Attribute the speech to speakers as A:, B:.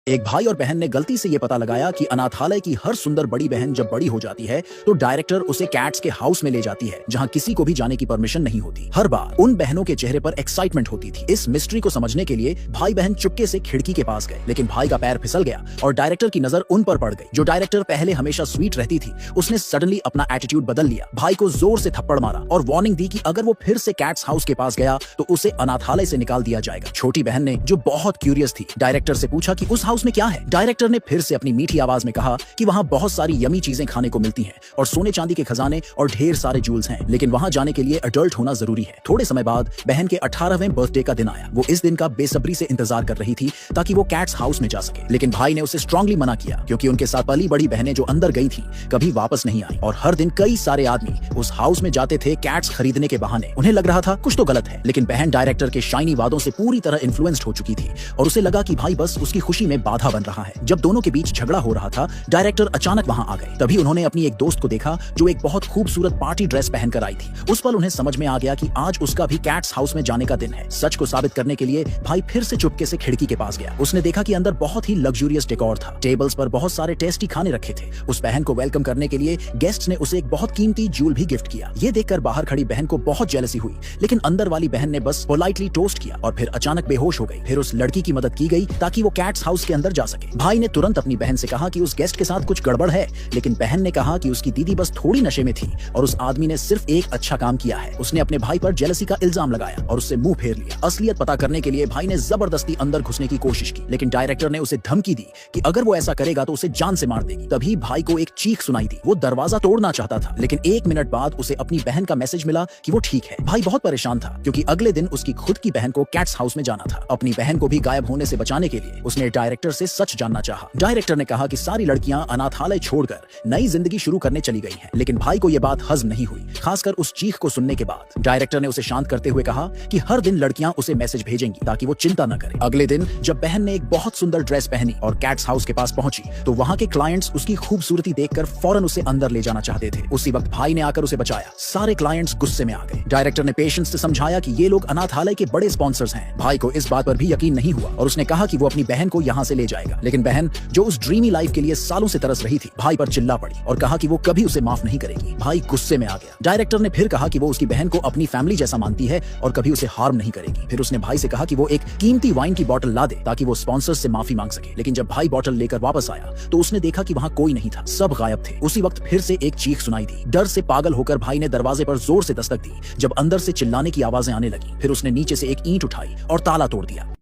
A: एक भाई और बहन ने गलती से ये पता लगाया कि अनाथालय की हर सुंदर बड़ी बहन जब बड़ी हो जाती है तो डायरेक्टर उसे कैट्स के हाउस में ले जाती है जहां किसी को भी जाने की परमिशन नहीं होती। हर बार उन बहनों के चेहरे पर एक्साइटमेंट होती थी। इस मिस्ट्री को समझने के लिए भाई बहन चुपके से खिड़की के पास गए, लेकिन भाई का पैर फिसल गया और डायरेक्टर की नजर उन पर पड़ गई। जो डायरेक्टर पहले हमेशा स्वीट रहती थी, उसने सडनली अपना एटीट्यूड बदल लिया, भाई को जोर से थप्पड़ मारा और वार्निंग दी कि अगर वो फिर से कैट्स हाउस के पास गया तो उसे अनाथालय से निकाल दिया जाएगा। छोटी बहन ने, जो बहुत क्यूरियस थी, डायरेक्टर से पूछा कि उस हाउस में क्या है। डायरेक्टर ने फिर से अपनी मीठी आवाज में कहा कि वहां बहुत सारी यमी चीजें खाने को मिलती हैं और सोने चांदी के खजाने और ढेर सारे जूल्स हैं, लेकिन वहां जाने के लिए अडल्ट होना जरूरी है। थोड़े समय बाद बहन के 18वें बर्थडे का दिन आया। वो इस दिन का बेसब्री से इंतजार कर रही थी ताकि वो कैट्स हाउस में जा सके, लेकिन भाई ने उसे स्ट्रांगली मना किया क्योंकि उनके साथ पली बड़ी बहनें जो अंदर गई थी कभी वापस नहीं आई और हर दिन कई सारे आदमी उस हाउस में जाते थे कैट्स खरीदने के बहाने। उन्हें लग रहा था कुछ तो गलत है, लेकिन बहन डायरेक्टर के शाइनी वादों से पूरी तरह इन्फ्लुएंस्ड हो चुकी थी और उसे लगा कि भाई बस उसकी खुशी में बाधा बन रहा है। जब दोनों के बीच झगड़ा हो रहा था, डायरेक्टर अचानक वहां आ गए। तभी उन्होंने अपनी एक दोस्त को देखा जो एक बहुत खूबसूरत पार्टी ड्रेस पहनकर आई थी। उस पल उन्हें समझ में आ गया कि आज उसका भी कैट्स हाउस में जाने का दिन है। सच को साबित करने के लिए भाई फिर से चुपके से खिड़की के पास गया। उसने देखा कि अंदर बहुत ही लग्जूरियस डेकोर था। टेबल्स पर बहुत सारे टेस्टी खाने रखे थे। उस बहन को वेलकम करने के लिए गेस्ट ने उसे एक बहुत कीमती जूल भी गिफ्ट किया। ये देखकर बाहर खड़ी बहन को बहुत जेलसी हुई, लेकिन अंदर वाली बहन ने बस पोलाइटली टोस्ट किया और फिर अचानक बेहोश हो गई। फिर उस लड़की की मदद की गई ताकि वो कैट्स हाउस के अंदर जा सके। भाई ने तुरंत अपनी बहन से कहा कि उस गेस्ट के साथ कुछ गड़बड़ है, लेकिन बहन ने कहा कि उसकी दीदी बस थोड़ी नशे में थी और उस आदमी ने सिर्फ एक अच्छा काम किया है। उसने अपने भाई पर जेलसी का इल्जाम लगाया और उससे मुंह फेर लिया। असलियत पता करने के लिए भाई ने जबरदस्ती अंदर घुसने की कोशिश की, लेकिन डायरेक्टर ने उसे धमकी दी कि अगर वो ऐसा करेगा तो उसे जान से मार देगी। तभी भाई को एक चीख सुनाई दी। वो दरवाजा तोड़ना चाहता था, लेकिन 1 मिनट बाद उसे अपनी बहन का मैसेज मिला कि वो ठीक है। भाई बहुत परेशान था क्योंकि अगले दिन उसकी खुद की बहन को कैट्स हाउस में जाना था। अपनी बहन को भी गायब होने से बचाने के लिए उसने डायरेक्टर से सच जानना चाहा। डायरेक्टर ने कहा कि सारी लड़कियां अनाथालय छोड़कर नई जिंदगी शुरू करने चली गई हैं, लेकिन भाई को यह बात हजम नहीं हुई, खासकर उस चीख को सुनने के बाद। डायरेक्टर ने उसे शांत करते हुए कहा कि हर दिन लड़कियां उसे मैसेज भेजेंगी ताकि वो चिंता न करे। अगले दिन जब बहन ने एक बहुत सुंदर ड्रेस पहनी और कैट्स हाउस के पास पहुंची तो वहां के क्लाइंट्स उसकी खूबसूरती देखकर फौरन उसे अंदर ले जाना चाहते थे। उसी वक्त भाई ने आकर उसे बचाया। सारे क्लाइंट्स गुस्से में आ गए। डायरेक्टर ने पेशेंस से समझाया कि ये लोग अनाथालय के बड़े स्पॉन्सर्स हैं। भाई को इस बात पर भी यकीन नहीं हुआ और उसने कहा कि वो अपनी बहन को यहाँ से ले जाएगा, लेकिन बहन जो उस ड्रीमी लाइफ के लिए सालों से तरस रही थी, भाई पर चिल्ला पड़ी और कहा कि वो कभी उसे माफ नहीं करेगी। भाई गुस्से में आ गया। डायरेक्टर ने फिर कहा कि वो उसकी बहन को अपनी फैमिली जैसा मानती है और कभी उसे हार्म नहीं करेगी। फिर उसने भाई से कहा कि वो एक कीमती वाइन की बोतल ला दे ताकि वो स्पॉन्सर्स से माफी मांग सके, लेकिन जब भाई बोतल लेकर वापस आया तो उसने देखा कि वहां कोई नहीं था, सब गायब थे। उसी वक्त फिर से एक चीख सुनाई दी। डर से पागल होकर भाई ने दरवाजे पर जोर से दस्तक दी। जब अंदर से चिल्लाने की आवाजें आने लगी, फिर उसने नीचे से एक ईंट उठाई और ताला तोड़ दिया।